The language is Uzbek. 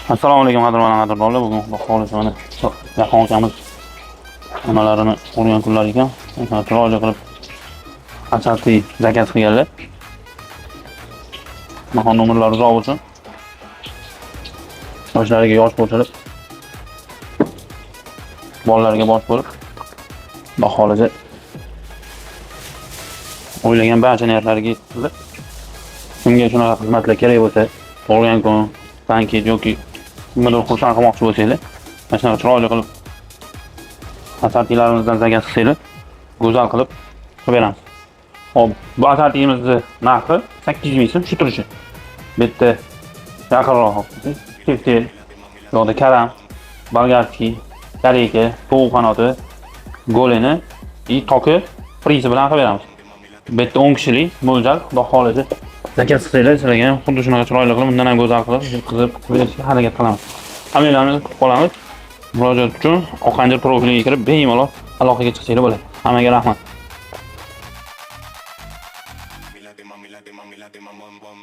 Assalomu alaykum qadrli bugun Xudo xohlasa mana yaqin akamiz onalarini ko'rgan kunlar ekan. Chiroyli qilib asarti zakaz qilganlar. Mahon umrlari uzoq bo'lsin. Yoshlariga yosh qo'shilib, bolalarga bosh bo'lib, Xudo xohlasa o'ylagan barcha niyatlariga yetkazib, kimga shunaqa xizmatlar kerak bo'lsa, tug'ilgan kun, bankit yoki kimgadir xursand qilmoqchi bo'lsanglar, mana shunaqa chiroyli qilib asartilarimizdan zakaz qilsanglar, go'zal qilib beramiz. Hop, bu asartimizni narxi 800 ming so'm shu turishi. Bu yerda yaqinroq tiftel, yo'qda karam, bolgarskiy, kareyka, tovuq qanoti, golini va toki prizi bilan qilib beramiz. Bu yerda 10 kishilik mo'ljal, Xudo xohlasa zakaz qilsanglar, sizlarga ham xuddi shunaqa chiroyli qilib, undan ham go'zal qilib, qizib berishga harakat qilamiz. Hammalarni kutib qolamiz. Murojaat uchun Oqanjir profiliga kirib, bemalol aloqaga chiqsanglar bo'ladi. Hammaga rahmat. Mami la de mami la de mami la de mamam bam.